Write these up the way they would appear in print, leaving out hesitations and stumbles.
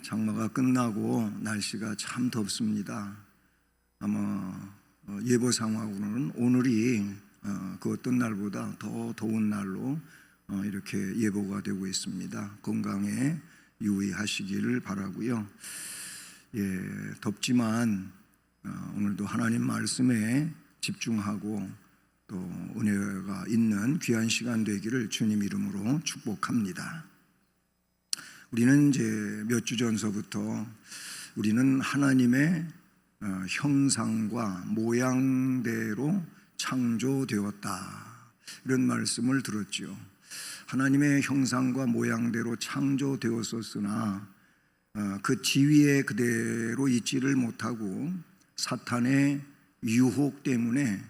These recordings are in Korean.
장마가 끝나고 날씨가 참 덥습니다. 아마 예보상으로는 오늘이 그 어떤 날보다 더 더운 날로 이렇게 예보가 되고 있습니다. 건강에 유의하시기를 바라고요. 덥지만 오늘도 하나님 말씀에 집중하고 또 은혜가 있는 귀한 시간 되기를 주님 이름으로 축복합니다. 우리는 이제 몇 주 전서부터 우리는 하나님의 형상과 모양대로 창조되었다, 이런 말씀을 들었죠. 하나님의 형상과 모양대로 창조되었었으나 그 지위에 그대로 있지를 못하고 사탄의 유혹 때문에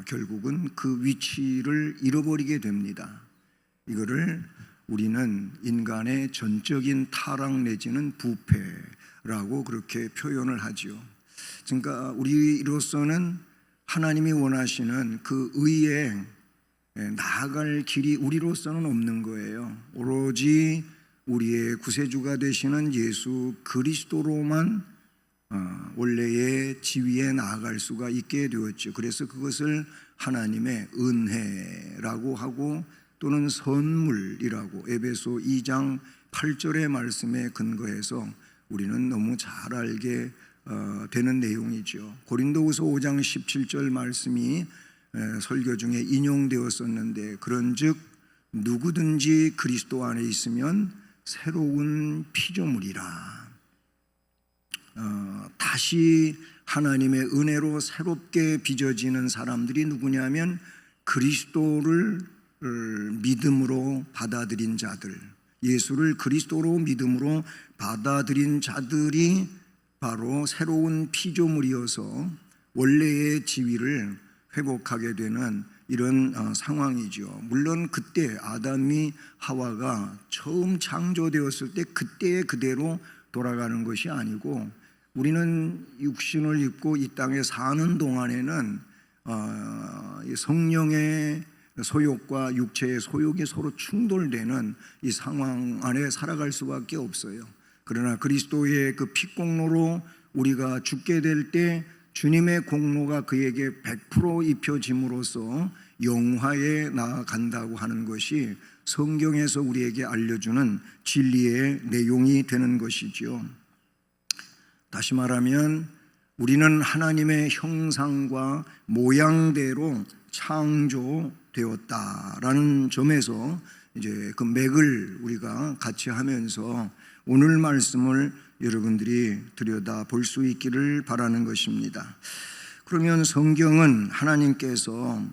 결국은 그 위치를 잃어버리게 됩니다. 이거를 우리는 인간의 전적인 타락 내지는 부패라고 그렇게 표현을 하죠. 그러니까 우리로서는 하나님이 원하시는 그 의에 나아갈 길이 우리로서는 없는 거예요. 오로지 우리의 구세주가 되시는 예수 그리스도로만 원래의 지위에 나아갈 수가 있게 되었죠. 그래서 그것을 하나님의 은혜라고 하고 또는 선물이라고 에베소 2장 8절의 말씀에 근거해서 우리는 너무 잘 알게 되는 내용이죠. 고린도후서 5장 17절 말씀이 설교 중에 인용되었었는데, 그런즉 누구든지 그리스도 안에 있으면 새로운 피조물이라. 다시 하나님의 은혜로 새롭게 빚어지는 사람들이 누구냐면 그리스도를 믿음으로 받아들인 자들, 예수를 그리스도로 믿음으로 받아들인 자들이 바로 새로운 피조물이어서 원래의 지위를 회복하게 되는 이런 상황이죠. 물론 그때 아담이 하와가 처음 창조되었을 때 그때의 그대로 돌아가는 것이 아니고, 우리는 육신을 입고 이 땅에 사는 동안에는 성령의 소욕과 육체의 소욕이 서로 충돌되는 이 상황 안에 살아갈 수밖에 없어요. 그러나 그리스도의 그 피공로로 우리가 죽게 될 때 주님의 공로가 그에게 100% 입혀짐으로써 영화에 나아간다고 하는 것이 성경에서 우리에게 알려주는 진리의 내용이 되는 것이죠. 다시 말하면 우리는 하나님의 형상과 모양대로 창조되었다라는 점에서 이제 그 맥을 우리가 같이 하면서 오늘 말씀을 여러분들이 들여다 볼 수 있기를 바라는 것입니다. 그러면 성경은 하나님께서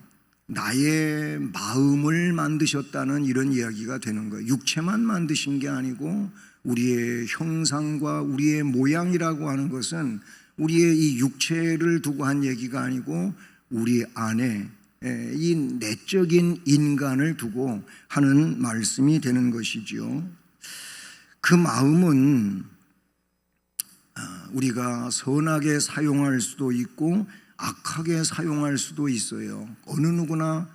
나의 마음을 만드셨다는 이런 이야기가 되는 거예요. 육체만 만드신 게 아니고 우리의 형상과 우리의 모양이라고 하는 것은 우리의 이 육체를 두고 한 얘기가 아니고 우리 안에 이 내적인 인간을 두고 하는 말씀이 되는 것이죠. 그 마음은 우리가 선하게 사용할 수도 있고 악하게 사용할 수도 있어요. 어느 누구나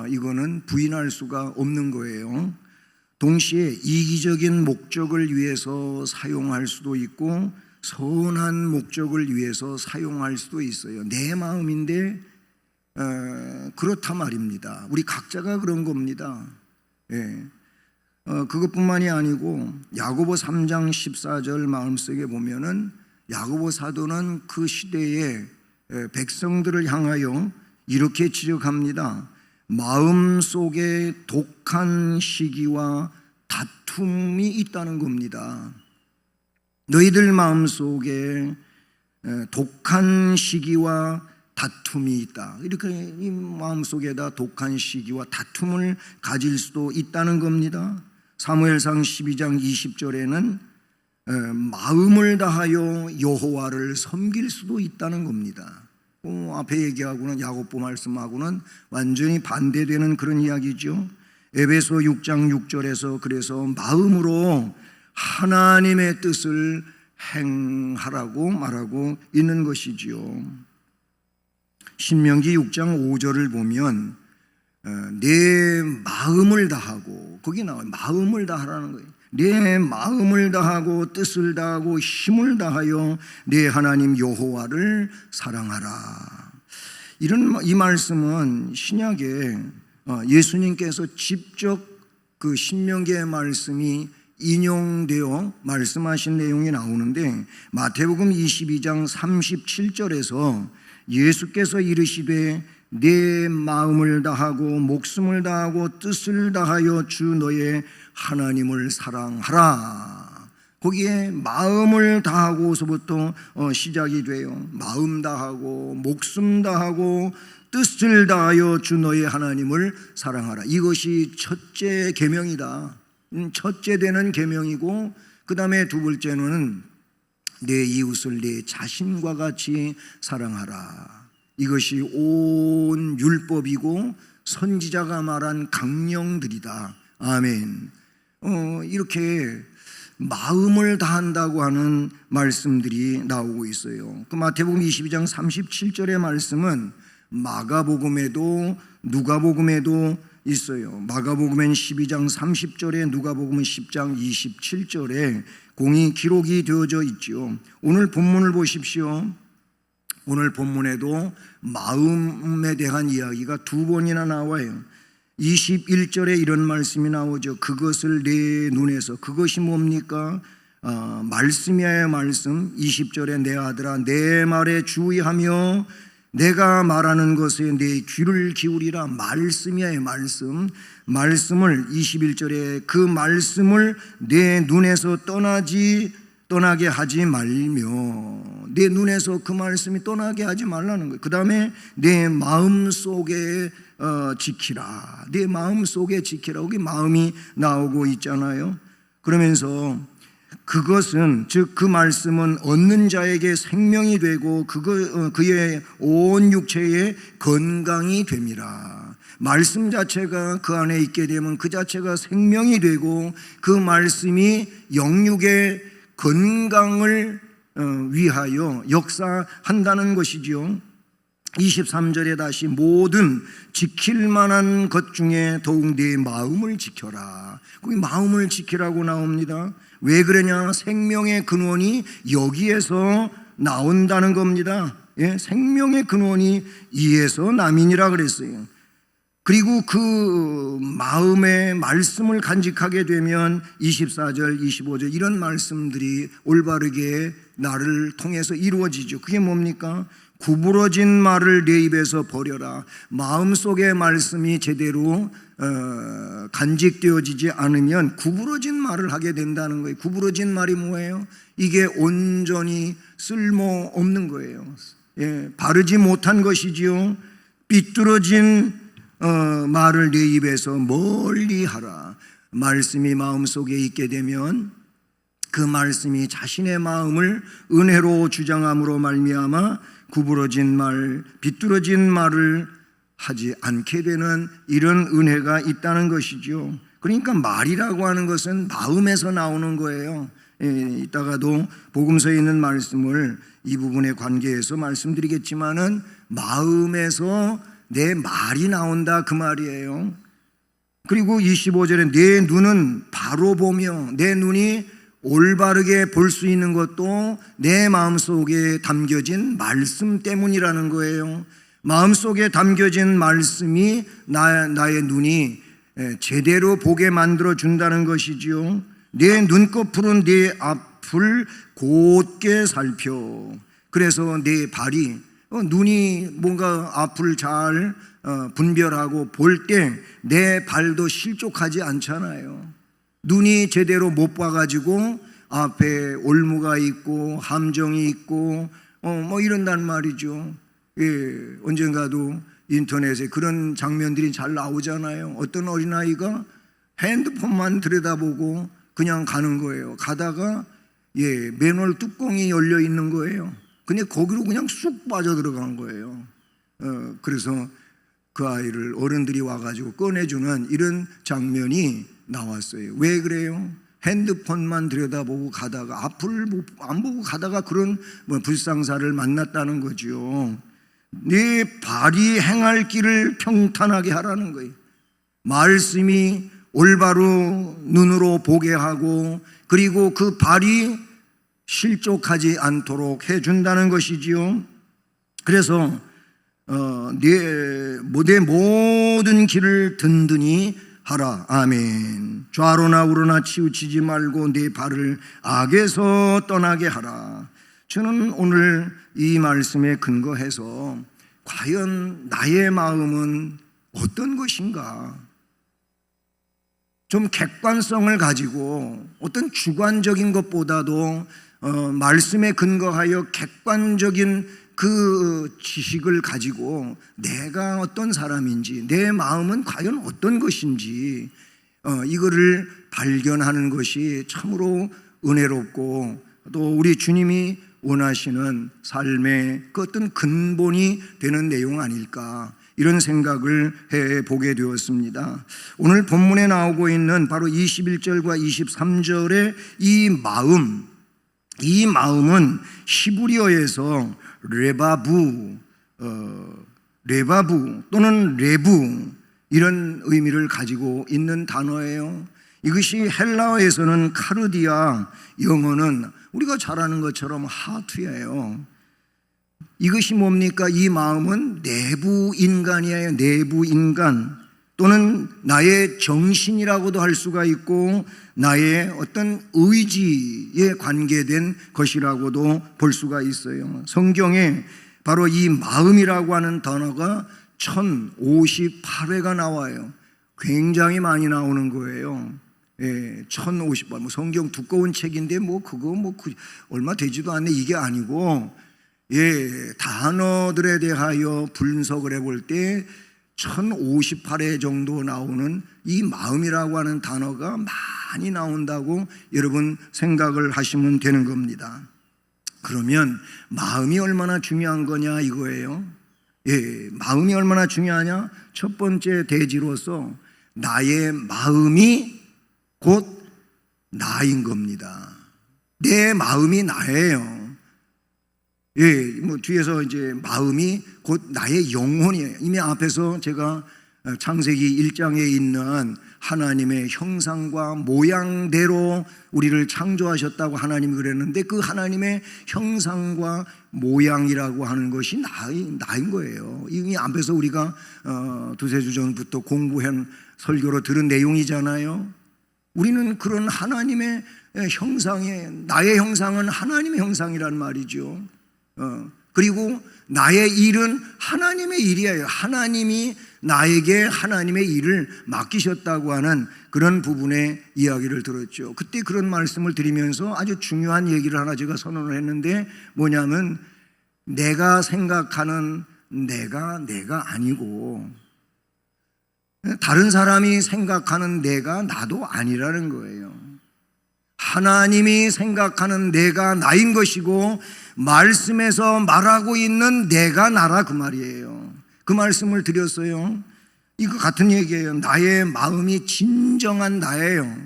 이거는 부인할 수가 없는 거예요. 동시에 이기적인 목적을 위해서 사용할 수도 있고 선한 목적을 위해서 사용할 수도 있어요. 내 마음인데 그렇다 말입니다. 우리 각자가 그런 겁니다. 그것뿐만이 아니고 야고보 3장 14절 마음속에 보면은 야고보 사도는 그 시대의 백성들을 향하여 이렇게 지적합니다. 마음속에 독한 시기와 다툼이 있다는 겁니다. 너희들 마음속에 독한 시기와 다툼이 있다. 이렇게 이 마음속에다 독한 시기와 다툼을 가질 수도 있다는 겁니다. 사무엘상 12장 20절에는 마음을 다하여 여호와를 섬길 수도 있다는 겁니다. 앞에 얘기하고는 야고보 말씀하고는 완전히 반대되는 그런 이야기죠. 에베소 6장 6절에서 그래서 마음으로 하나님의 뜻을 행하라고 말하고 있는 것이지요. 신명기 6장 5절을 보면 내 마음을 다하고, 거기 나와요. 마음을 다하라는 거예요. 내 마음을 다하고 뜻을 다하고 힘을 다하여 내 하나님 여호와를 사랑하라. 이 말씀은 신약에 예수님께서 직접 그 신명기의 말씀이 인용되어 말씀하신 내용이 나오는데, 마태복음 22장 37절에서 예수께서 이르시되 내 마음을 다하고 목숨을 다하고 뜻을 다하여 주 너의 하나님을 사랑하라. 거기에 마음을 다하고서부터 시작이 돼요. 마음 다하고 목숨 다하고 뜻을 다하여 주 너의 하나님을 사랑하라. 이것이 첫째 계명이다. 첫째 되는 계명이고, 그 다음에 두 번째는 내 이웃을 내 자신과 같이 사랑하라. 이것이 온 율법이고 선지자가 말한 강령들이다. 아멘. 이렇게 마음을 다한다고 하는 말씀들이 나오고 있어요. 그 마태복음 22장 37절의 말씀은 마가복음에도 누가복음에도 있어요. 마가복음엔 12장 30절에, 누가복음은 10장 27절에 공히 기록이 되어져 있죠. 오늘 본문을 보십시오. 오늘 본문에도 마음에 대한 이야기가 두 번이나 나와요. 21절에 이런 말씀이 나오죠. 그것을 내 눈에서, 그것이 뭡니까? 말씀이야의 말씀. 20절에 내 아들아 내 말에 주의하며 내가 말하는 것에 내 귀를 기울이라. 말씀이야의 말씀. 말씀을 21절에 그 말씀을 내 눈에서 떠나게 하지 말며, 내 눈에서 그 말씀이 떠나게 하지 말라는 거예요. 그 다음에 내 마음 속에 지키라. 내 마음 속에 지키라. 여기 마음이 나오고 있잖아요. 그러면서 그것은, 즉 그 말씀은 얻는 자에게 생명이 되고 그의 온 육체에 건강이 됨이라. 말씀 자체가 그 안에 있게 되면 그 자체가 생명이 되고 그 말씀이 영육의 건강을 위하여 역사한다는 것이지요. 23절에 다시 모든 지킬 만한 것 중에 더욱 내 마음을 지켜라. 거기 마음을 지키라고 나옵니다. 왜 그러냐? 생명의 근원이 여기에서 나온다는 겁니다. 예? 생명의 근원이 이에서 남이니라 그랬어요. 그리고 그 마음의 말씀을 간직하게 되면 24절, 25절 이런 말씀들이 올바르게 나를 통해서 이루어지죠. 그게 뭡니까? 구부러진 말을 내 입에서 버려라. 마음속의 말씀이 제대로 간직되어지지 않으면 구부러진 말을 하게 된다는 거예요. 구부러진 말이 뭐예요? 이게 온전히 쓸모없는 거예요. 예, 바르지 못한 것이지요. 삐뚤어진 말을 내 입에서 멀리 하라. 말씀이 마음속에 있게 되면 그 말씀이 자신의 마음을 은혜로 주장함으로 말미암아 구부러진 말, 비뚤어진 말을 하지 않게 되는 이런 은혜가 있다는 것이죠. 그러니까 말이라고 하는 것은 마음에서 나오는 거예요. 이따가도 복음서에 있는 말씀을 이 부분에 관계해서 말씀드리겠지만은 마음에서 내 말이 나온다 그 말이에요. 그리고 25절에 내 눈은 바로 보며, 내 눈이 올바르게 볼 수 있는 것도 내 마음속에 담겨진 말씀 때문이라는 거예요. 마음속에 담겨진 말씀이 나의 눈이 제대로 보게 만들어 준다는 것이지요. 내 눈꺼풀은 내 앞을 곧게 살펴. 그래서 내 발이, 눈이 뭔가 앞을 잘 분별하고 볼 때 내 발도 실족하지 않잖아요. 눈이 제대로 못 봐가지고 앞에 올무가 있고 함정이 있고 뭐 이런단 말이죠. 예, 언젠가도 인터넷에 그런 장면들이 잘 나오잖아요. 어떤 어린아이가 핸드폰만 들여다보고 그냥 가는 거예요. 가다가 맨홀 뚜껑이 열려 있는 거예요. 근데 거기로 그냥 쑥 빠져 들어간 거예요. 그래서 그 아이를 어른들이 와가지고 꺼내주는 이런 장면이 나왔어요. 왜 그래요? 핸드폰만 들여다보고 가다가 앞을 안 보고 가다가 그런 불상사를 만났다는 거죠. 네 발이 행할 길을 평탄하게 하라는 거예요. 말씀이 올바로 눈으로 보게 하고 그리고 그 발이 실족하지 않도록 해준다는 것이지요. 그래서 내 모든 길을 든든히 하라. 아멘. 좌로나 우로나 치우치지 말고 네 발을 악에서 떠나게 하라. 저는 오늘 이 말씀에 근거해서 과연 나의 마음은 어떤 것인가? 좀 객관성을 가지고 어떤 주관적인 것보다도 말씀에 근거하여 객관적인 그 지식을 가지고 내가 어떤 사람인지, 내 마음은 과연 어떤 것인지 이거를 발견하는 것이 참으로 은혜롭고 또 우리 주님이 원하시는 삶의 그 어떤 근본이 되는 내용 아닐까, 이런 생각을 해보게 되었습니다. 오늘 본문에 나오고 있는 바로 21절과 23절의 이 마음은 히브리어에서 레바부 또는 레부, 이런 의미를 가지고 있는 단어예요. 이것이 헬라어에서는 카르디아, 영어는 우리가 잘 아는 것처럼 하트예요. 이것이 뭡니까? 이 마음은 내부 인간이에요. 내부 인간, 또는 나의 정신이라고도 할 수가 있고 나의 어떤 의지에 관계된 것이라고도 볼 수가 있어요. 성경에 바로 이 마음이라고 하는 단어가 1058회가 나와요. 굉장히 많이 나오는 거예요. 1058. 성경 두꺼운 책인데 얼마 되지도 않네, 이게 아니고, 단어들에 대하여 분석을 해볼 때 1058회 정도 나오는 이 마음이라고 하는 단어가 많이 나온다고 여러분 생각을 하시면 되는 겁니다. 그러면 마음이 얼마나 중요한 거냐 이거예요. 마음이 얼마나 중요하냐? 첫 번째 대지로서 나의 마음이 곧 나인 겁니다. 내 마음이 나예요. 뒤에서 이제 마음이 곧 나의 영혼이에요. 이미 앞에서 제가 창세기 1장에 있는 하나님의 형상과 모양대로 우리를 창조하셨다고 하나님이 그랬는데, 그 하나님의 형상과 모양이라고 하는 것이 나인 거예요. 이미 앞에서 우리가 두세 주 전부터 공부한 설교로 들은 내용이잖아요. 우리는 그런 하나님의 형상에, 나의 형상은 하나님의 형상이란 말이죠. 그리고 나의 일은 하나님의 일이에요. 하나님이 나에게 하나님의 일을 맡기셨다고 하는 그런 부분의 이야기를 들었죠. 그때 그런 말씀을 드리면서 아주 중요한 얘기를 하나 제가 선언을 했는데, 뭐냐면 내가 생각하는 내가 아니고 다른 사람이 생각하는 내가 나도 아니라는 거예요. 하나님이 생각하는 내가 나인 것이고 말씀에서 말하고 있는 내가 나라, 그 말이에요. 그 말씀을 드렸어요. 이거 같은 얘기예요. 나의 마음이 진정한 나예요.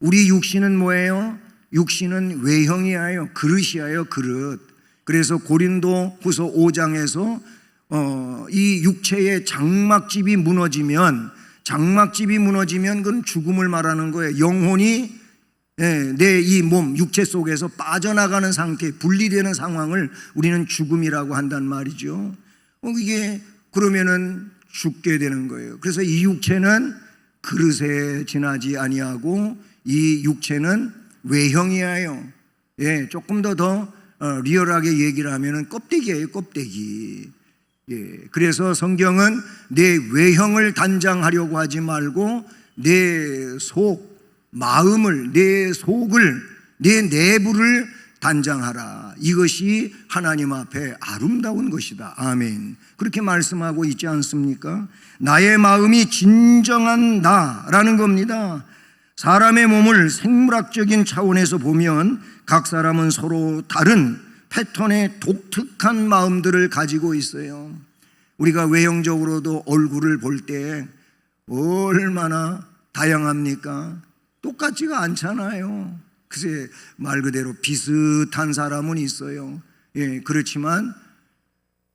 우리 육신은 뭐예요? 육신은 외형이에요. 그릇이에요. 그릇. 그래서 고린도 후서 5장에서 이 육체의 장막집이 무너지면 그건 죽음을 말하는 거예요. 영혼이 내 이 몸, 육체 속에서 빠져나가는 상태, 분리되는 상황을 우리는 죽음이라고 한단 말이죠. 이게 그러면은 죽게 되는 거예요. 그래서 이 육체는 그릇에 지나지 아니하고 이 육체는 외형이에요. 조금 더 리얼하게 얘기를 하면은 껍데기예요, 껍데기. 그래서 성경은 내 외형을 단장하려고 하지 말고 내 속, 마음을, 내 속을, 내 내부를 단장하라. 이것이 하나님 앞에 아름다운 것이다. 아멘. 그렇게 말씀하고 있지 않습니까? 나의 마음이 진정한 나라는 겁니다. 사람의 몸을 생물학적인 차원에서 보면 각 사람은 서로 다른 패턴의 독특한 마음들을 가지고 있어요. 우리가 외형적으로도 얼굴을 볼 때 얼마나 다양합니까? 똑같지가 않잖아요. 글쎄, 말 그대로 비슷한 사람은 있어요. 그렇지만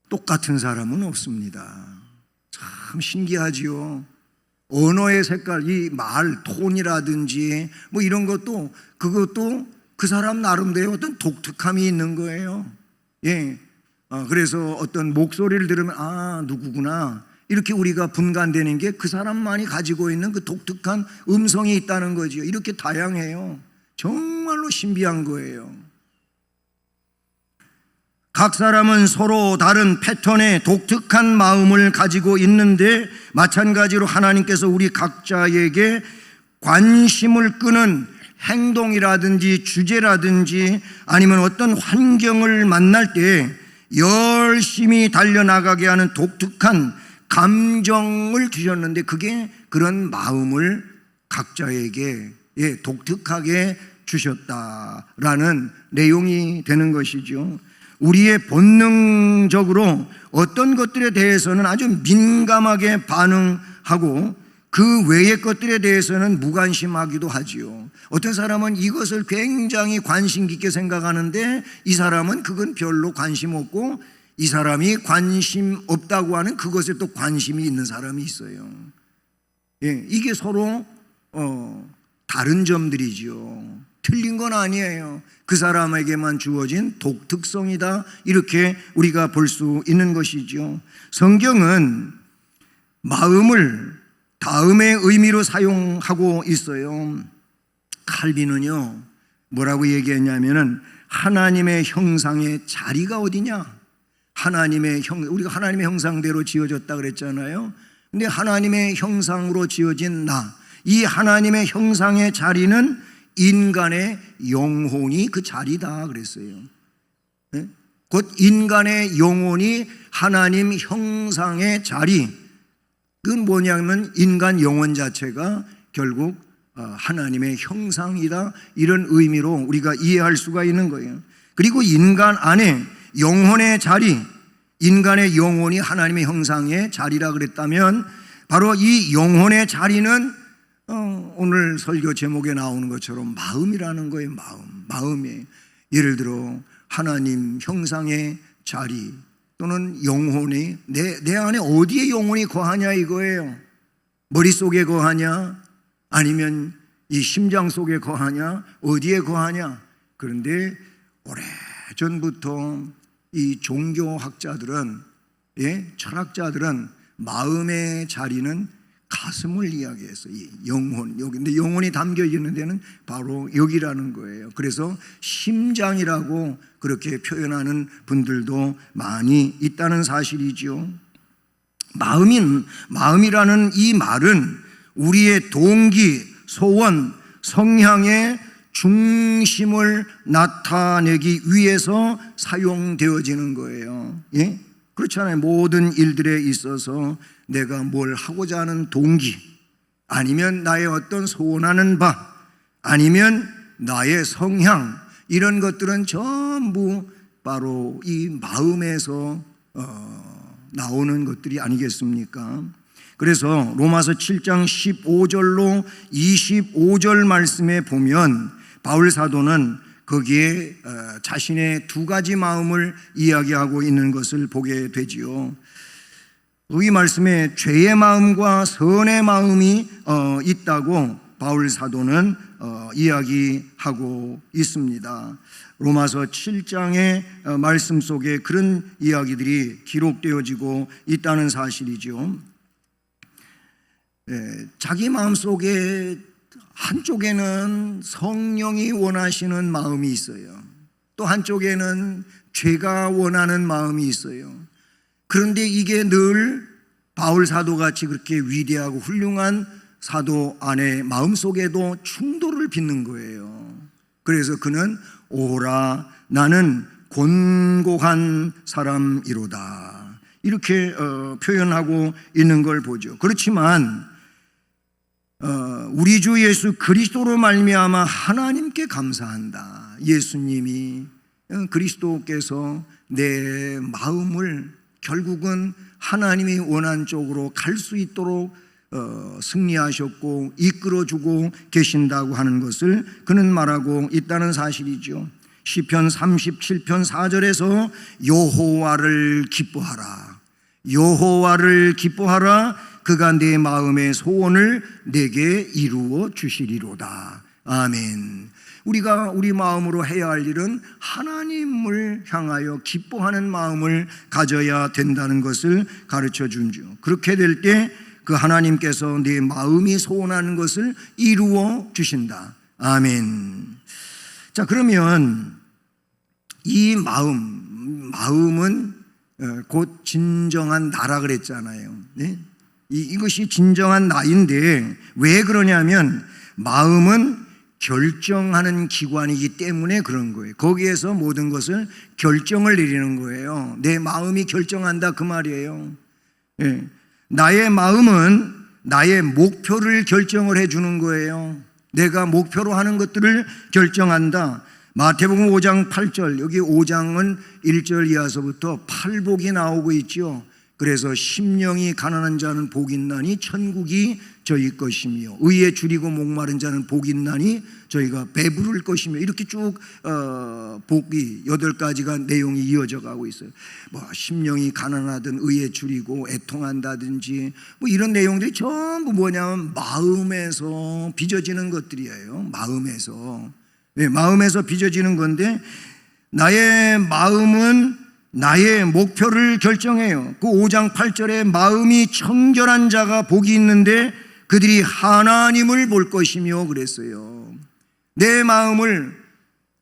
똑같은 사람은 없습니다. 참 신기하지요. 언어의 색깔, 이 말 톤이라든지 뭐 이런 것도 그것도 그 사람 나름대로 어떤 독특함이 있는 거예요. 예. 그래서 어떤 목소리를 들으면 아, 누구구나. 이렇게 우리가 분간되는 게 그 사람만이 가지고 있는 그 독특한 음성이 있다는 거죠. 이렇게 다양해요. 정말로 신비한 거예요. 각 사람은 서로 다른 패턴의 독특한 마음을 가지고 있는데 마찬가지로 하나님께서 우리 각자에게 관심을 끄는 행동이라든지 주제라든지 아니면 어떤 환경을 만날 때 열심히 달려나가게 하는 독특한 감정을 주셨는데 그게 그런 마음을 각자에게 독특하게 주셨다라는 내용이 되는 것이죠. 우리의 본능적으로 어떤 것들에 대해서는 아주 민감하게 반응하고 그 외의 것들에 대해서는 무관심하기도 하지요. 어떤 사람은 이것을 굉장히 관심 깊게 생각하는데 이 사람은 그건 별로 관심 없고 이 사람이 관심 없다고 하는 그것에 또 관심이 있는 사람이 있어요. 예, 이게 서로 다른 점들이죠. 틀린 건 아니에요. 그 사람에게만 주어진 독특성이다. 이렇게 우리가 볼 수 있는 것이죠. 성경은 마음을 다음의 의미로 사용하고 있어요. 칼빈은요, 뭐라고 얘기했냐면은 하나님의 형상의 자리가 어디냐? 우리가 하나님의 형상대로 지어졌다 그랬잖아요. 근데 하나님의 형상으로 지어진 이 하나님의 형상의 자리는 인간의 영혼이 그 자리다 그랬어요. 곧 인간의 영혼이 하나님 형상의 자리. 그건 뭐냐면 인간 영혼 자체가 결국 하나님의 형상이다. 이런 의미로 우리가 이해할 수가 있는 거예요. 그리고 인간 안에 영혼의 자리, 인간의 영혼이 하나님의 형상의 자리라 그랬다면 바로 이 영혼의 자리는 오늘 설교 제목에 나오는 것처럼 마음이라는 거예요. 마음이에요. 예를 들어 하나님 형상의 자리 또는 영혼이 내 안에 어디에 영혼이 거하냐 이거예요. 머릿속에 거하냐 아니면 이 심장 속에 거하냐 어디에 거하냐. 그런데 오래전부터 이 종교학자들은 철학자들은 마음의 자리는 가슴을 이야기했어요. 이 영혼, 여기. 근데 영혼이 담겨 있는 데는 바로 여기라는 거예요. 그래서 심장이라고 그렇게 표현하는 분들도 많이 있다는 사실이죠. 마음이라는 이 말은 우리의 동기, 소원, 성향의 중심을 나타내기 위해서 사용되어지는 거예요. 예? 그렇잖아요. 모든 일들에 있어서 내가 뭘 하고자 하는 동기, 아니면 나의 어떤 소원하는 바, 아니면 나의 성향, 이런 것들은 전부 바로 이 마음에서 나오는 것들이 아니겠습니까? 그래서 로마서 7장 15절로 25절 말씀에 보면 바울 사도는 거기에 자신의 두 가지 마음을 이야기하고 있는 것을 보게 되지요. 이 말씀에 죄의 마음과 선의 마음이 있다고 바울 사도는 이야기하고 있습니다. 로마서 7장의 말씀 속에 그런 이야기들이 기록되어지고 있다는 사실이죠. 자기 마음속에 한쪽에는 성령이 원하시는 마음이 있어요. 또 한쪽에는 죄가 원하는 마음이 있어요. 그런데 이게 늘 바울 사도같이 그렇게 위대하고 훌륭한 사도 안에 마음속에도 충돌을 빚는 거예요. 그래서 그는 오라 나는 곤고한 사람이로다 이렇게 표현하고 있는 걸 보죠. 그렇지만 우리 주 예수 그리스도로 말미암아 하나님께 감사한다. 예수님이 그리스도께서 내 마음을 결국은 하나님이 원한 쪽으로 갈 수 있도록 승리하셨고 이끌어주고 계신다고 하는 것을 그는 말하고 있다는 사실이죠. 시편 37편 4절에서 여호와를 기뻐하라, 여호와를 기뻐하라. 그가 내 마음의 소원을 내게 이루어 주시리로다. 아멘. 우리가 우리 마음으로 해야 할 일은 하나님을 향하여 기뻐하는 마음을 가져야 된다는 것을 가르쳐 준죠. 그렇게 될 때 그 하나님께서 내 마음이 소원하는 것을 이루어 주신다. 아멘. 자, 그러면 이 마음은 곧 진정한 나라 그랬잖아요. 네? 이것이 진정한 나인데 왜 그러냐면 마음은 결정하는 기관이기 때문에 그런 거예요. 거기에서 모든 것을 결정을 내리는 거예요. 내 마음이 결정한다 그 말이에요. 네. 나의 마음은 나의 목표를 결정을 해주는 거예요. 내가 목표로 하는 것들을 결정한다. 마태복음 5장 8절, 여기 5장은 1절 이하서부터 팔복이 나오고 있죠. 그래서 심령이 가난한 자는 복이 있나니 천국이 저희 것이며 의에 줄이고 목마른 자는 복이 있나니 저희가 배부를 것이며 이렇게 쭉 복이 8가지가 내용이 이어져 가고 있어요. 뭐 심령이 가난하든 의에 줄이고 애통한다든지 뭐 이런 내용들이 전부 뭐냐면 마음에서 빚어지는 것들이에요. 마음에서 빚어지는 건데 나의 마음은 나의 목표를 결정해요. 그 5장 8절에 마음이 청결한 자가 복이 있는데 그들이 하나님을 볼 것이며 그랬어요. 내 마음을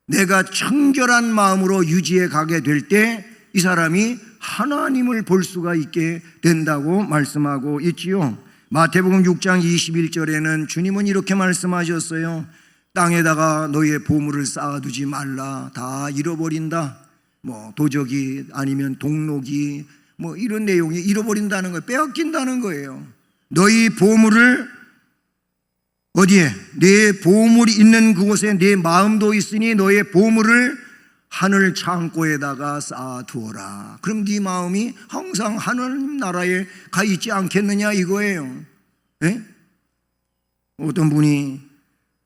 내가 청결한 마음으로 유지해 가게 될 때 이 사람이 하나님을 볼 수가 있게 된다고 말씀하고 있지요. 마태복음 6장 21절에는 주님은 이렇게 말씀하셨어요. 땅에다가 너희의 보물을 쌓아두지 말라. 다 잃어버린다. 뭐 도적이 아니면 동록이 뭐 이런 내용이 잃어버린다는 거예요. 빼앗긴다는 거예요. 너희 보물을 어디에? 내 보물이 있는 그곳에 내 마음도 있으니 너의 보물을 하늘 창고에다가 쌓아두어라. 그럼 네 마음이 항상 하나님 나라에 가 있지 않겠느냐 이거예요. 네? 어떤 분이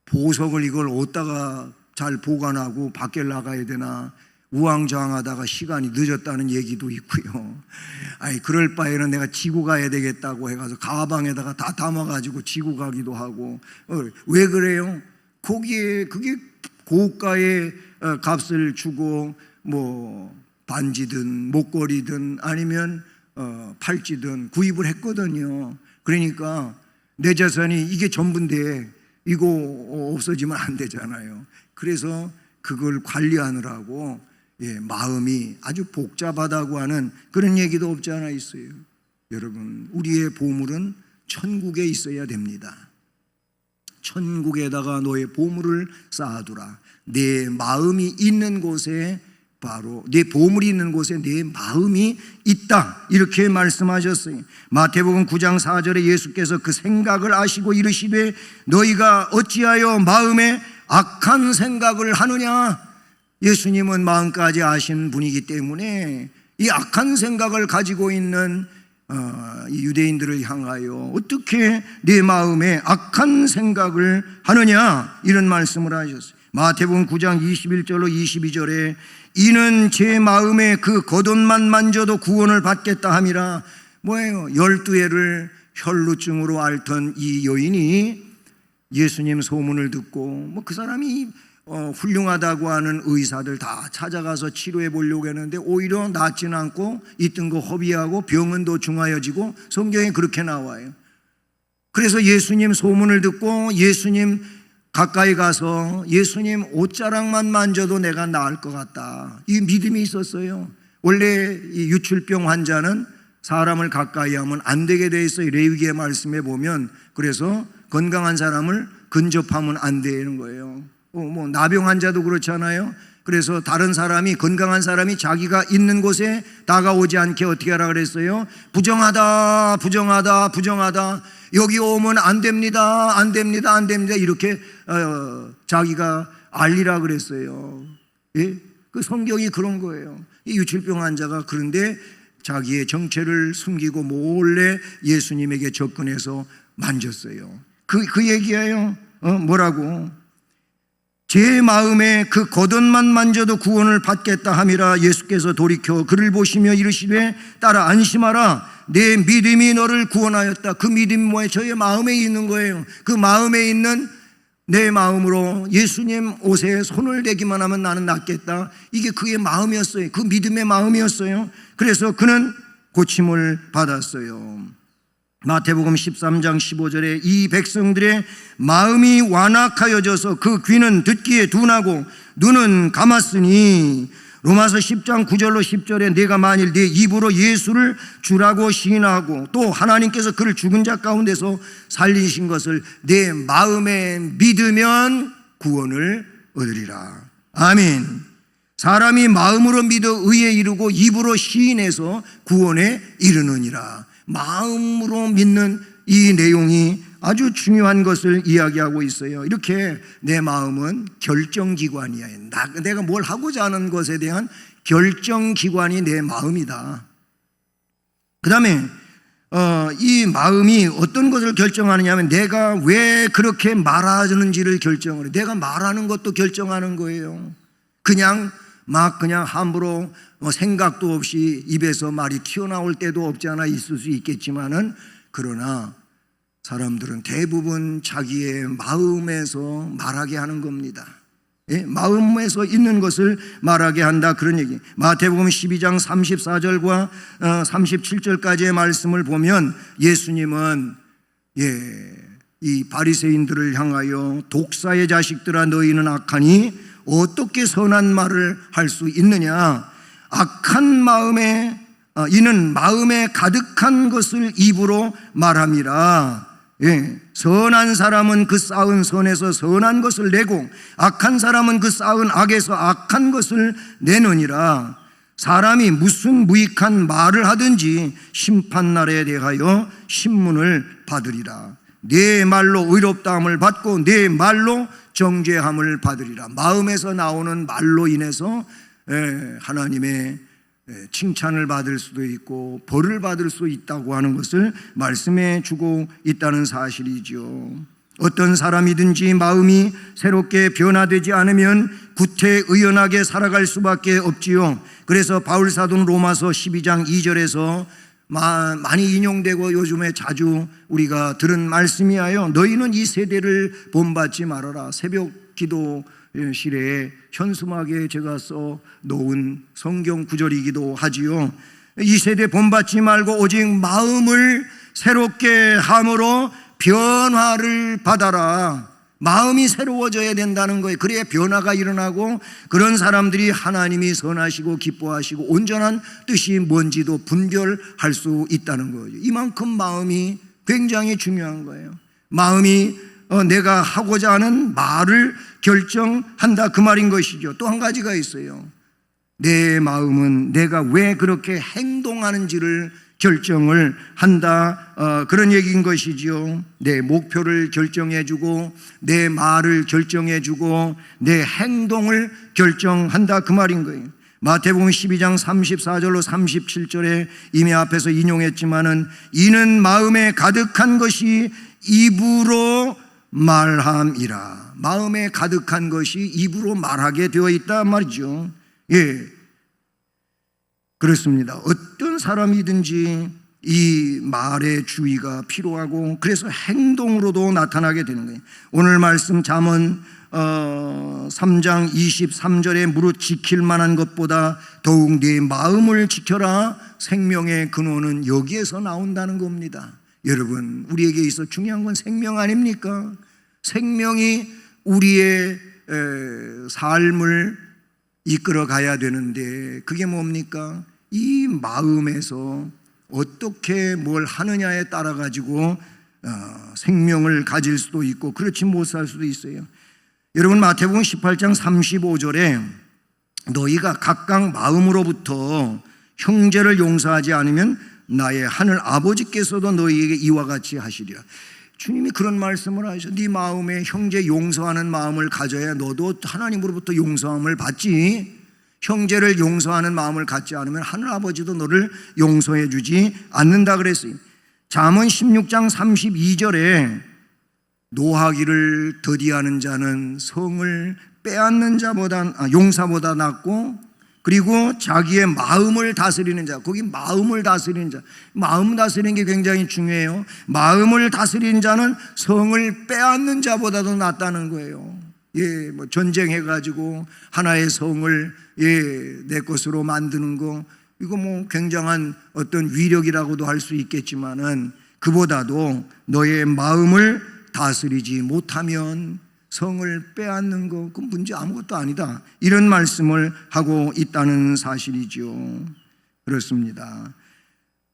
보석을 이걸 어디다가 잘 보관하고 밖에 나가야 되나 우왕좌왕하다가 시간이 늦었다는 얘기도 있고요. 아니 그럴 바에는 내가 지고 가야 되겠다고 해가지고 가방에다가 다 담아가지고 지고 가기도 하고. 왜 그래요? 거기에 그게 고가의 값을 주고 뭐 반지든 목걸이든 아니면 팔찌든 구입을 했거든요. 그러니까 내 자산이 이게 전부인데 이거 없어지면 안 되잖아요. 그래서 그걸 관리하느라고 마음이 아주 복잡하다고 하는 그런 얘기도 없지 않아 있어요. 여러분, 우리의 보물은 천국에 있어야 됩니다. 천국에다가 너의 보물을 쌓아두라. 내 마음이 있는 곳에 바로 내 보물이 있는 곳에 내 마음이 있다 이렇게 말씀하셨어요. 마태복음 9장 4절에 예수께서 그 생각을 아시고 이르시되 너희가 어찌하여 마음에 악한 생각을 하느냐. 예수님은 마음까지 아신 분이기 때문에 이 악한 생각을 가지고 있는 이 유대인들을 향하여 어떻게 내 마음에 악한 생각을 하느냐 이런 말씀을 하셨어요. 마태복음 9장 21절로 22절에 이는 제 마음에 그 겉옷만 만져도 구원을 받겠다 함이라. 뭐예요? 12해를 혈루증으로 앓던 이 여인이 예수님 소문을 듣고 뭐 그 사람이 훌륭하다고 하는 의사들 다 찾아가서 치료해 보려고 했는데 오히려 낫지는 않고 있던 거 허비하고 병은 더 중하여지고 성경에 그렇게 나와요. 그래서 예수님 소문을 듣고 예수님 가까이 가서 예수님 옷자락만 만져도 내가 나을 것 같다. 이 믿음이 있었어요. 원래 이 유출병 환자는 사람을 가까이 하면 안 되게 돼 있어요. 레위기의 말씀에 보면. 그래서 건강한 사람을 근접하면 안 되는 거예요. 뭐 나병 환자도 그렇잖아요. 그래서 다른 사람이 건강한 사람이 자기가 있는 곳에 다가오지 않게 어떻게 하라 그랬어요? 부정하다 여기 오면 안 됩니다 이렇게 자기가 알리라 그랬어요. 예? 그 성경이 그런 거예요. 이 유출병 환자가 그런데 자기의 정체를 숨기고 몰래 예수님에게 접근해서 만졌어요. 그 얘기예요. 뭐라고? 제 마음에 그 겉옷만 만져도 구원을 받겠다 함이라. 예수께서 돌이켜 그를 보시며 이르시되 따라 안심하라. 내 믿음이 너를 구원하였다. 그 믿음이 뭐예요? 저의 마음에 있는 거예요. 그 마음에 있는 내 마음으로 예수님 옷에 손을 대기만 하면 나는 낫겠다. 이게 그의 마음이었어요. 그 믿음의 마음이었어요. 그래서 그는 고침을 받았어요. 마태복음 13장 15절에 이 백성들의 마음이 완악하여져서 그 귀는 듣기에 둔하고 눈은 감았으니, 로마서 10장 9절로 10절에 내가 만일 내 입으로 예수를 주라고 시인하고 또 하나님께서 그를 죽은 자 가운데서 살리신 것을 내 마음에 믿으면 구원을 얻으리라. 아멘. 사람이 마음으로 믿어 의에 이르고 입으로 시인해서 구원에 이르느니라. 마음으로 믿는 이 내용이 아주 중요한 것을 이야기하고 있어요. 이렇게 내 마음은 결정기관이야. 내가 뭘 하고자 하는 것에 대한 결정기관이 내 마음이다. 그 다음에 이 마음이 어떤 것을 결정하느냐 하면 내가 왜 그렇게 말하는지를 결정을 해요. 내가 말하는 것도 결정하는 거예요. 그냥 함부로 생각도 없이 입에서 말이 튀어나올 때도 없지 않아 있을 수 있겠지만은, 그러나 사람들은 대부분 자기의 마음에서 말하게 하는 겁니다. 예? 마음에서 있는 것을 말하게 한다, 그런 얘기. 마태복음 12장 34절과 37절까지의 말씀을 보면 예수님은 이 바리새인들을 향하여 독사의 자식들아 너희는 악하니 어떻게 선한 말을 할 수 있느냐. 악한 마음에 이는 마음에 가득한 것을 입으로 말함이라. 선한 사람은 그 쌓은 선에서 선한 것을 내고 악한 사람은 그 쌓은 악에서 악한 것을 내느니라. 사람이 무슨 무익한 말을 하든지 심판날에 대하여 신문을 받으리라. 내 말로 의롭다함을 받고 내 말로 정죄함을 받으리라. 마음에서 나오는 말로 인해서 하나님의 칭찬을 받을 수도 있고 벌을 받을 수 있다고 하는 것을 말씀해 주고 있다는 사실이죠. 어떤 사람이든지 마음이 새롭게 변화되지 않으면 구태의연하게 살아갈 수밖에 없지요. 그래서 바울사도는 로마서 12장 2절에서 많이 인용되고 요즘에 자주 우리가 들은 말씀이하여 너희는 이 세대를 본받지 말아라. 새벽 기도실에 현수막에 제가 써 놓은 성경 구절이기도 하지요. 이 세대 본받지 말고 오직 마음을 새롭게 함으로 변화를 받아라. 마음이 새로워져야 된다는 거예요. 그래야 변화가 일어나고 그런 사람들이 하나님이 선하시고 기뻐하시고 온전한 뜻이 뭔지도 분별할 수 있다는 거죠. 이만큼 마음이 굉장히 중요한 거예요. 마음이 내가 하고자 하는 말을 결정한다, 그 말인 것이죠. 또 한 가지가 있어요. 내 마음은 내가 왜 그렇게 행동하는지를 결정을 한다, 그런 얘기인 것이지요. 내 목표를 결정해주고 내 말을 결정해주고 내 행동을 결정한다, 그 말인 거예요. 마태복음 12장 34절로 37절에 이미 앞에서 인용했지만은 이는 마음에 가득한 것이 입으로 말함이라. 마음에 가득한 것이 입으로 말하게 되어 있다 말이죠. 그렇습니다. 어떤 사람이든지 이 말의 주의가 필요하고 그래서 행동으로도 나타나게 되는 거예요. 오늘 말씀 잠언 3장 23절에 무릇 지킬 만한 것보다 더욱 네 마음을 지켜라. 생명의 근원은 여기에서 나온다는 겁니다. 여러분, 우리에게 있어 중요한 건 생명 아닙니까? 생명이 우리의 삶을 이끌어 가야 되는데 그게 뭡니까? 이 마음에서 어떻게 뭘 하느냐에 따라 가지고 생명을 가질 수도 있고 그렇지 못할 수도 있어요. 여러분, 마태복음 18장 35절에 너희가 각각 마음으로부터 형제를 용서하지 않으면 나의 하늘 아버지께서도 너희에게 이와 같이 하시리라. 주님이 그런 말씀을 하셔. 네 마음에 형제 용서하는 마음을 가져야 너도 하나님으로부터 용서함을 받지. 형제를 용서하는 마음을 갖지 않으면 하늘 아버지도 너를 용서해 주지 않는다 그랬어요. 잠언 16장 32절에 노하기를 더디하는 자는 성을 빼앗는 자보다 용사보다 낫고 그리고 자기의 마음을 다스리는 자. 거기 마음을 다스리는 자. 마음 다스리는 게 굉장히 중요해요. 마음을 다스리는 자는 성을 빼앗는 자보다도 낫다는 거예요. 예, 뭐 전쟁해가지고 하나의 성을 내 것으로 만드는 거, 이거 뭐 굉장한 어떤 위력이라고도 할 수 있겠지만은 그보다도 너의 마음을 다스리지 못하면 성을 빼앗는 거, 그 문제 아무것도 아니다, 이런 말씀을 하고 있다는 사실이죠. 그렇습니다.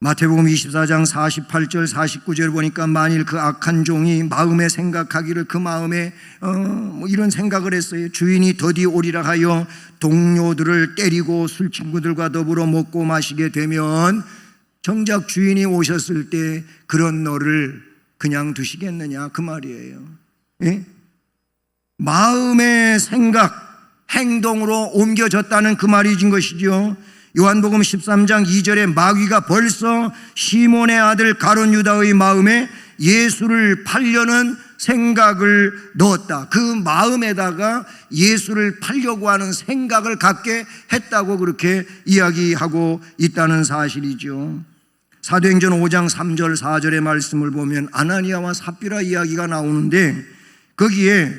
마태복음 24장 48절 49절 보니까 만일 그 악한 종이 마음에 생각하기를, 그 마음에 뭐 이런 생각을 했어요. 주인이 더디 오리라 하여 동료들을 때리고 술 친구들과 더불어 먹고 마시게 되면 정작 주인이 오셨을 때 그런 너를 그냥 두시겠느냐, 그 말이에요. 예? 마음의 생각, 행동으로 옮겨졌다는 그 말이진 것이죠. 요한복음 13장 2절에 마귀가 벌써 시몬의 아들 가룟 유다의 마음에 예수를 팔려는 생각을 넣었다. 그 마음에다가 예수를 팔려고 하는 생각을 갖게 했다고 그렇게 이야기하고 있다는 사실이죠. 사도행전 5장 3절 4절의 말씀을 보면 아나니아와 삽비라 이야기가 나오는데, 거기에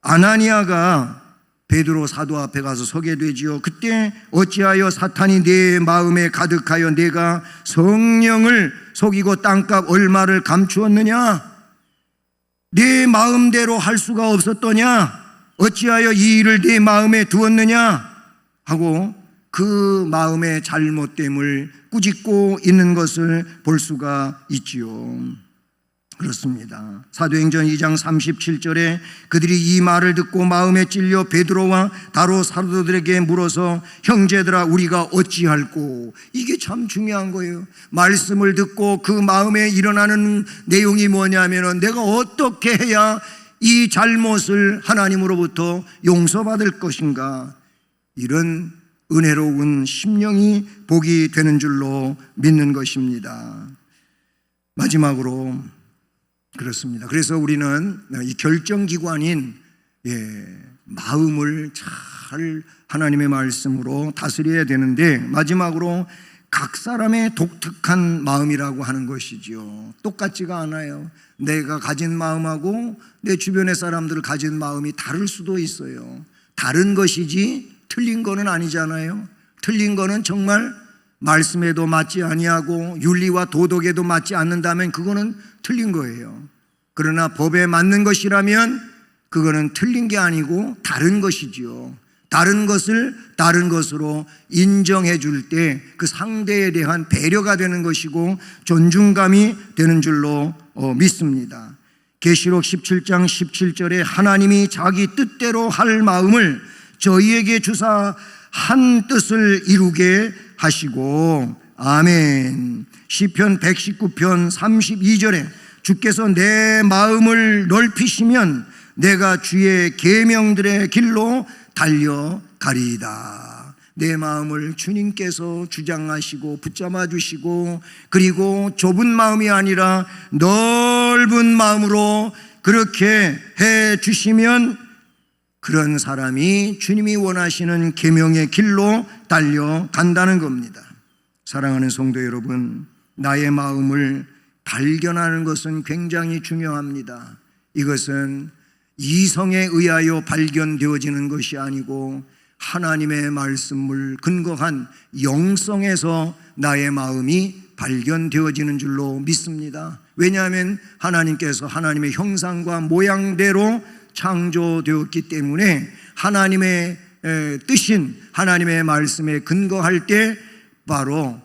아나니아가 베드로 사도 앞에 가서 서게 되지요. 그때 어찌하여 사탄이 내 마음에 가득하여 내가 성령을 속이고 땅값 얼마를 감추었느냐? 내 마음대로 할 수가 없었더냐? 어찌하여 이 일을 내 마음에 두었느냐? 하고 그 마음의 잘못됨을 꾸짖고 있는 것을 볼 수가 있지요. 그렇습니다. 사도행전 2장 37절에 그들이 이 말을 듣고 마음에 찔려 베드로와 다로 사도들에게 물어서 형제들아 우리가 어찌할꼬. 이게 참 중요한 거예요. 말씀을 듣고 그 마음에 일어나는 내용이 뭐냐면은 내가 어떻게 해야 이 잘못을 하나님으로부터 용서받을 것인가, 이런 은혜로운 심령이 복이 되는 줄로 믿는 것입니다. 마지막으로 그렇습니다. 그래서 우리는 이 결정기관인 마음을 잘 하나님의 말씀으로 다스려야 되는데, 마지막으로 각 사람의 독특한 마음이라고 하는 것이죠. 똑같지가 않아요. 내가 가진 마음하고 내 주변의 사람들 가진 마음이 다를 수도 있어요. 다른 것이지 틀린 거는 아니잖아요. 틀린 거는 정말 말씀에도 맞지 아니하고 윤리와 도덕에도 맞지 않는다면 그거는 틀린 거예요. 그러나 법에 맞는 것이라면 그거는 틀린 게 아니고 다른 것이지요. 다른 것을 다른 것으로 인정해 줄 때 그 상대에 대한 배려가 되는 것이고 존중감이 되는 줄로 믿습니다. 계시록 17장 17절에 하나님이 자기 뜻대로 할 마음을 저희에게 주사 한 뜻을 이루게 하시고, 아멘. 시편 119편 32절에 주께서 내 마음을 넓히시면 내가 주의 계명들의 길로 달려가리이다. 내 마음을 주님께서 주장하시고 붙잡아 주시고, 그리고 좁은 마음이 아니라 넓은 마음으로 그렇게 해 주시면 그런 사람이 주님이 원하시는 계명의 길로 달려간다는 겁니다. 사랑하는 성도 여러분, 나의 마음을 발견하는 것은 굉장히 중요합니다. 이것은 이성에 의하여 발견되어지는 것이 아니고 하나님의 말씀을 근거한 영성에서 나의 마음이 발견되어지는 줄로 믿습니다. 왜냐하면 하나님께서 하나님의 형상과 모양대로 창조되었기 때문에 하나님의 뜻인 하나님의 말씀에 근거할 때 바로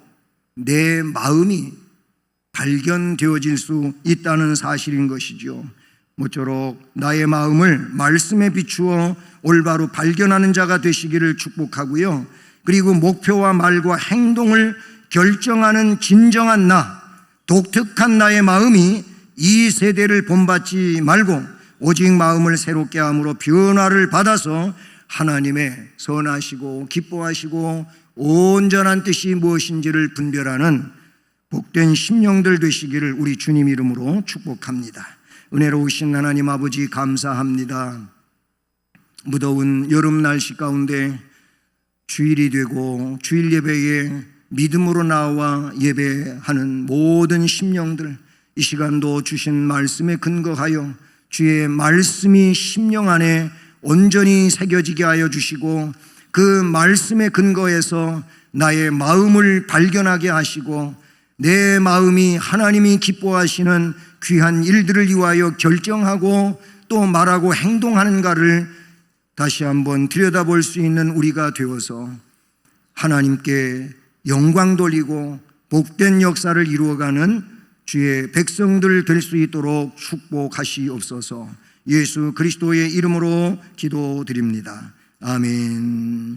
내 마음이 발견되어질 수 있다는 사실인 것이죠. 모쪼록 나의 마음을 말씀에 비추어 올바로 발견하는 자가 되시기를 축복하고요. 그리고 목표와 말과 행동을 결정하는 진정한 나, 독특한 나의 마음이 이 세대를 본받지 말고 오직 마음을 새롭게 함으로 변화를 받아서 하나님의 선하시고 기뻐하시고 온전한 뜻이 무엇인지를 분별하는 복된 심령들 되시기를 우리 주님 이름으로 축복합니다. 은혜로우신 하나님 아버지 감사합니다. 무더운 여름 날씨 가운데 주일이 되고 주일 예배에 믿음으로 나와 예배하는 모든 심령들, 이 시간도 주신 말씀에 근거하여 주의 말씀이 심령 안에 온전히 새겨지게 하여 주시고, 그 말씀에 근거해서 나의 마음을 발견하게 하시고, 내 마음이 하나님이 기뻐하시는 귀한 일들을 위하여 결정하고 또 말하고 행동하는가를 다시 한번 들여다볼 수 있는 우리가 되어서 하나님께 영광 돌리고 복된 역사를 이루어가는 주의 백성들 될 수 있도록 축복하시옵소서. 예수 그리스도의 이름으로 기도드립니다. 아멘.